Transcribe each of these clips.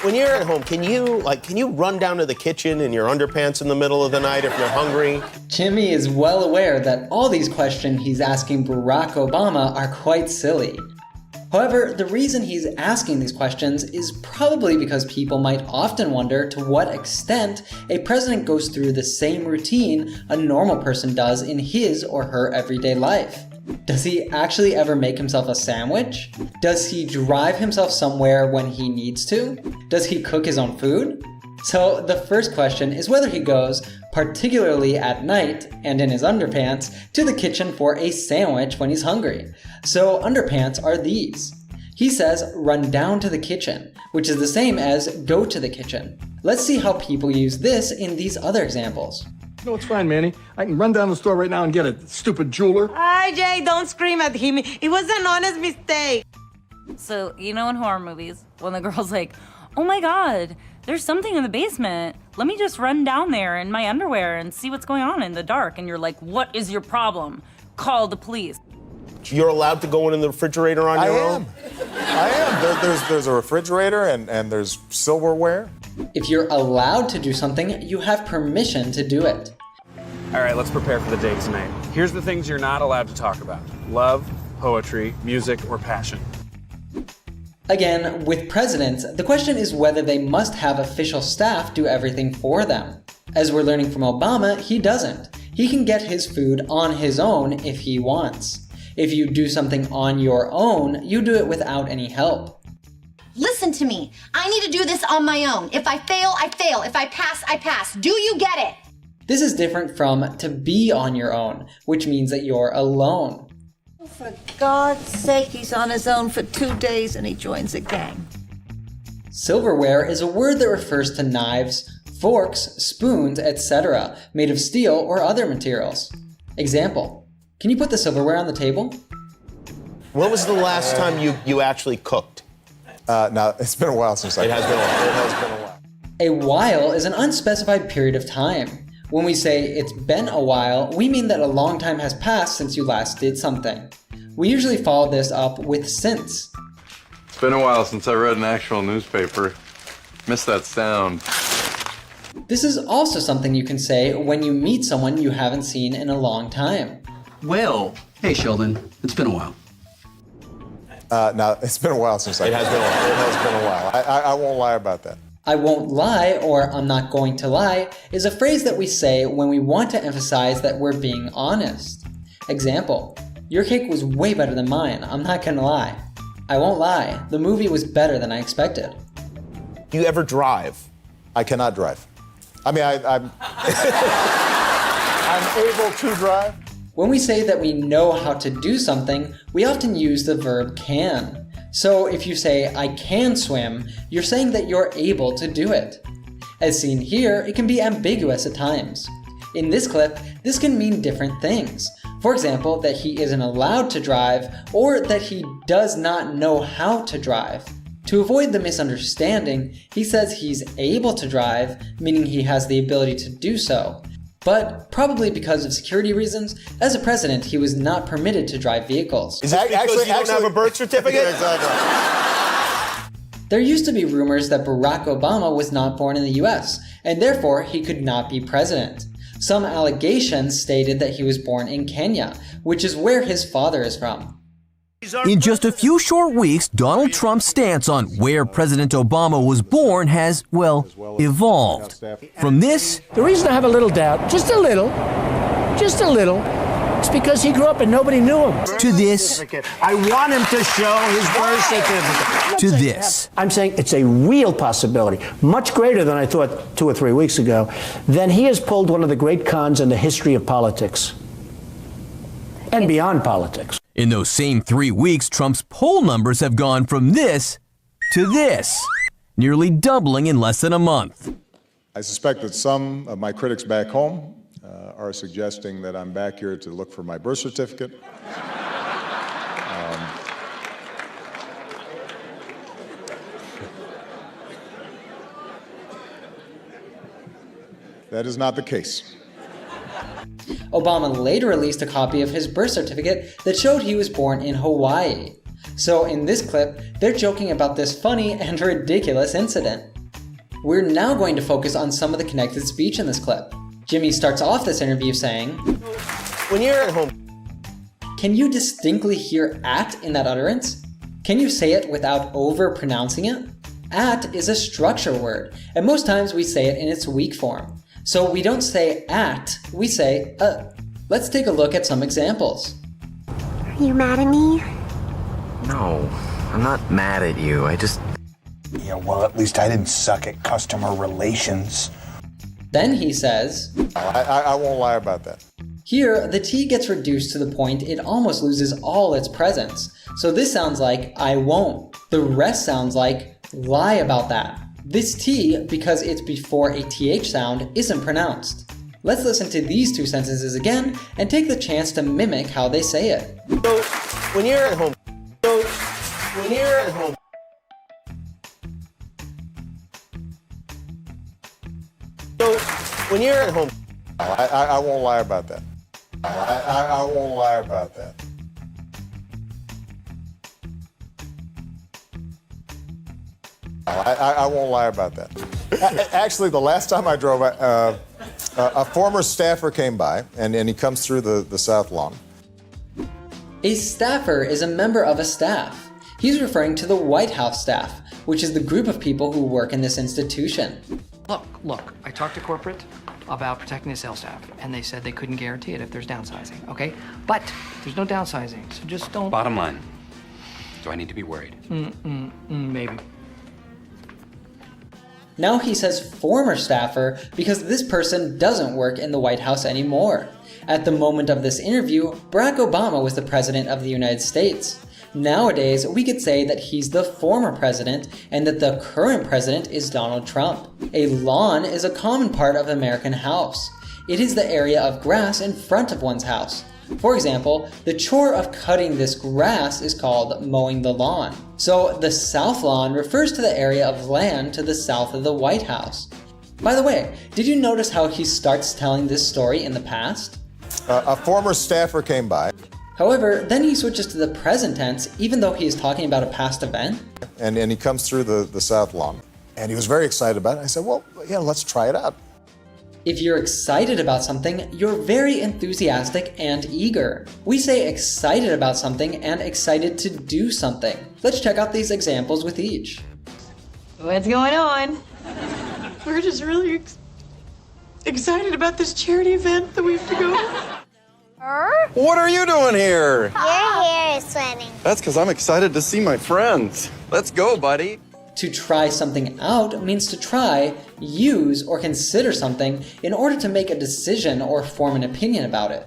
When you're at home, can you run down to the kitchen in your underpants in the middle of the night if you're hungry? Jimmy is well aware that all these questions he's asking Barack Obama are quite silly. However, the reason he's asking these questions is probably because people might often wonder to what extent a president goes through the same routine a normal person does in his or her everyday life. Does he actually ever make himself a sandwich? Does he drive himself somewhere when he needs to? Does he cook his own food? So the first question is whether he goes, particularly at night and in his underpants, to the kitchen for a sandwich when he's hungry. So underpants are these. He says run down to the kitchen, which is the same as go to the kitchen. Let's see how people use this in these other examples. No, it's fine, Manny. I can run down the store right now and get it, stupid jeweler. Hi, Jay, don't scream at him. It was an honest mistake. So, you know in horror movies, when the girl's like, oh my god, there's something in the basement. Let me just run down there in my underwear and see what's going on in the dark. And you're like, what is your problem? Call the police. You're allowed to go in the refrigerator on your own? I am. There's a refrigerator and there's silverware. If you're allowed to do something, you have permission to do it. All right, let's prepare for the date tonight. Here's the things you're not allowed to talk about: love, poetry, music, or passion. Again, with presidents, the question is whether they must have official staff do everything for them. As we're learning from Obama, he doesn't. He can get his food on his own if he wants. If you do something on your own, you do it without any help. Listen to me. I need to do this on my own. If I fail, I fail. If I pass, I pass. Do you get it? This is different from to be on your own, which means that you're alone. For God's sake, he's on his own for 2 days and he joins a gang. Silverware is a word that refers to knives, forks, spoons, etc., made of steel or other materials. Example: can you put the silverware on the table? When was the last time you actually cooked? No, it's been a while since I... It has been a while. It has been a while. A while is an unspecified period of time. When we say it's been a while, we mean that a long time has passed since you last did something. We usually follow this up with since. It's been a while since I read an actual newspaper. Missed that sound. This is also something you can say when you meet someone you haven't seen in a long time. Well, hey Sheldon, it's been a while. No, it's been a while since I... It has been a while. It has been a while. I won't lie about that. I won't lie, or I'm not going to lie, is a phrase that we say when we want to emphasize that we're being honest. Example: your cake was way better than mine, I'm not gonna lie. I won't lie, the movie was better than I expected. Do you ever drive? I cannot drive. I mean, I'm able to drive. When we say that we know how to do something, we often use the verb can. So if you say, I can swim, you're saying that you're able to do it. As seen here, it can be ambiguous at times. In this clip, this can mean different things. For example, that he isn't allowed to drive, or that he does not know how to drive. To avoid the misunderstanding, he says he's able to drive, meaning he has the ability to do so. But probably because of security reasons, as a president, he was not permitted to drive vehicles. Is it because you don't have a birth certificate? Exactly. There used to be rumors that Barack Obama was not born in the US, and therefore he could not be president. Some allegations stated that he was born in Kenya, which is where his father is from. In just a few short weeks, Donald Trump's stance on where President Obama was born has, well, evolved. From this... The reason I have a little doubt, just a little, it's because he grew up and nobody knew him. To this... I want him to show his birth certificate. To this... I'm saying it's a real possibility, much greater than I thought 2 or 3 weeks ago. Then he has pulled one of the great cons in the history of politics. And beyond politics. In those same 3 weeks, Trump's poll numbers have gone from this to this, nearly doubling in less than a month. I suspect that some of my critics back home are suggesting that I'm back here to look for my birth certificate. That is not the case. Obama later released a copy of his birth certificate that showed he was born in Hawaii. So in this clip, they're joking about this funny and ridiculous incident. We're now going to focus on some of the connected speech in this clip. Jimmy starts off this interview saying, When you're at home, can you distinctly hear at in that utterance? Can you say it without over-pronouncing it? At is a structure word, and most times we say it in its weak form. So we don't say at, we say Let's take a look at some examples. Are you mad at me? No, I'm not mad at you. Yeah, well, at least I didn't suck at customer relations. Then he says, I won't lie about that. Here, the T gets reduced to the point it almost loses all its presence. So this sounds like I won't. The rest sounds like lie about that. This T, because it's before a TH sound, isn't pronounced. Let's listen to these two sentences again and take the chance to mimic how they say it. So, when you're at home, when you're at home, when you're at home, I won't lie about that. I won't lie about that. I won't lie about that. Actually, the last time I drove, a former staffer came by, and he comes through the south lawn. A staffer is a member of a staff. He's referring to the White House staff, which is the group of people who work in this institution. Look, I talked to corporate about protecting the sales staff, and they said they couldn't guarantee it if there's downsizing, okay? But there's no downsizing, so just don't... Bottom line, do I need to be worried? Maybe. Now he says former staffer because this person doesn't work in the White House anymore. At the moment of this interview, Barack Obama was the president of the United States. Nowadays, we could say that he's the former president and that the current president is Donald Trump. A lawn is a common part of the American house. It is the area of grass in front of one's house. For example, the chore of cutting this grass is called mowing the lawn. So the south lawn refers to the area of land to the south of the White House. By the way, did you notice how he starts telling this story in the past? A former staffer came by. However, then he switches to the present tense, even though he is talking about a past event. And he comes through the south lawn. And he was very excited about it. I said, well, yeah, let's try it out. If you're excited about something, you're very enthusiastic and eager. We say excited about something and excited to do something. Let's check out these examples with each. What's going on? We're just really excited about this charity event that we have to go to. What are you doing here? Your hair is sweating. That's because I'm excited to see my friends. Let's go, buddy. To try something out means to try, use, or consider something in order to make a decision or form an opinion about it.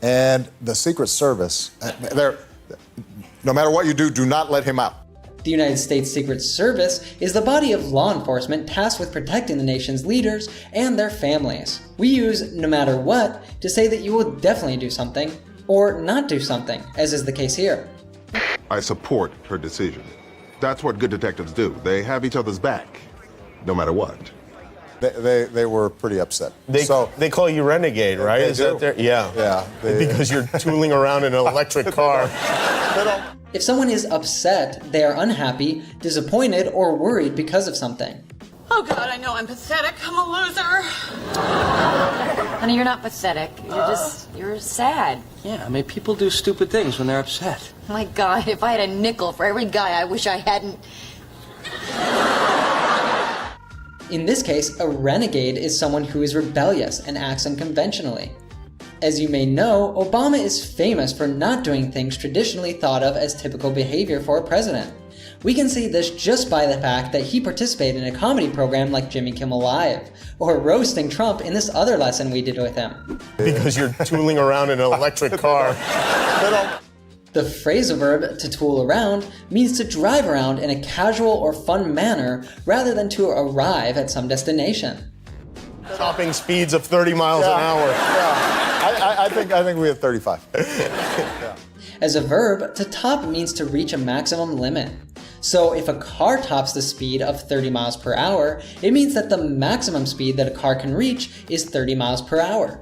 And the Secret Service, no matter what you do, do not let him out. The United States Secret Service is the body of law enforcement tasked with protecting the nation's leaders and their families. We use no matter what to say that you will definitely do something or not do something, as is the case here. I support her decision. That's what good detectives do. They have each other's back, no matter what. They were pretty upset. They call you renegade, right? They Is do. that there? Yeah. Yeah. Because you're tooling around in an electric car. If someone is upset, they are unhappy, disappointed, or worried because of something. Oh God, I know I'm pathetic. I'm a loser. Honey, you're not pathetic. You're sad. Yeah, I mean, people do stupid things when they're upset. My God, if I had a nickel for every guy I wish I hadn't. In this case, a renegade is someone who is rebellious and acts unconventionally. As you may know, Obama is famous for not doing things traditionally thought of as typical behavior for a president. We can see this just by the fact that he participated in a comedy program like Jimmy Kimmel Live, or roasting Trump in this other lesson we did with him. Because you're tooling around in an electric car. The phrasal verb to tool around means to drive around in a casual or fun manner rather than to arrive at some destination. Topping speeds of 30 miles an hour. Yeah. I think we have 35. Yeah. As a verb, to top means to reach a maximum limit. So if a car tops the speed of 30 miles per hour, it means that the maximum speed that a car can reach is 30 miles per hour.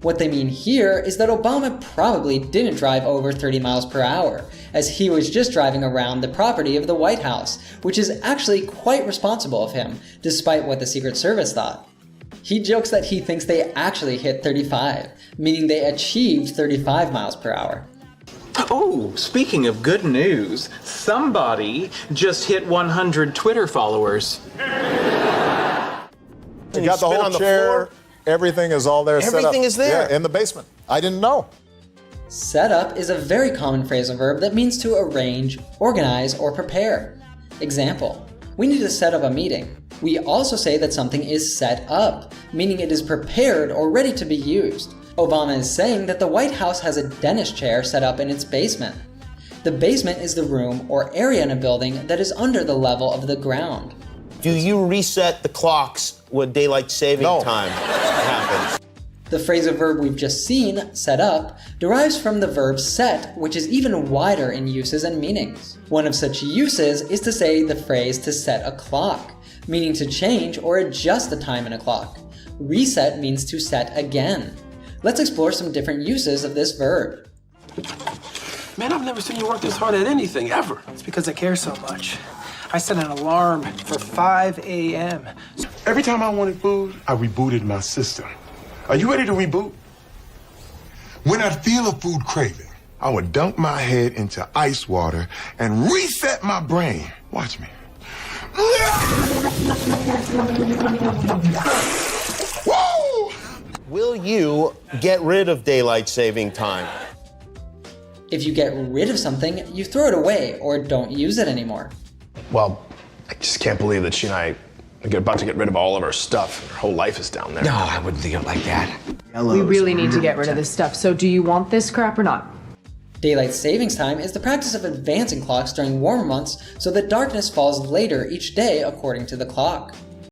What they mean here is that Obama probably didn't drive over 30 miles per hour, as he was just driving around the property of the White House, which is actually quite responsible of him, despite what the Secret Service thought. He jokes that he thinks they actually hit 35, meaning they achieved 35 miles per hour. Oh, speaking of good news, somebody just hit 100 Twitter followers. You got the whole chair. Everything is all there. Everything set up. is there. Yeah, in the basement. I didn't know. Set up is a very common phrasal verb that means to arrange, organize, or prepare. Example: we need to set up a meeting. We also say that something is set up, meaning it is prepared or ready to be used. Obama is saying that the White House has a dentist chair set up in its basement. The basement is the room or area in a building that is under the level of the ground. Do you reset the clocks when daylight saving time happens? The phrasal verb we've just seen, set up, derives from the verb set, which is even wider in uses and meanings. One of such uses is to say the phrase to set a clock, meaning to change or adjust the time in a clock. Reset means to set again. Let's explore some different uses of this verb. Man, I've never seen you work this hard at anything, ever. It's because I care so much. I set an alarm for 5 a.m. Every time I wanted food, I rebooted my system. Are you ready to reboot? When I feel a food craving, I would dunk my head into ice water and reset my brain. Watch me. Woo! Will you get rid of daylight saving time? If you get rid of something, you throw it away or don't use it anymore. Well, I just can't believe that she and I are about to get rid of all of our stuff. Her whole life is down there. No, I wouldn't think of it like that. We really need to get rid of this stuff, so do you want this crap or not? Daylight savings time is the practice of advancing clocks during warmer months so that darkness falls later each day according to the clock.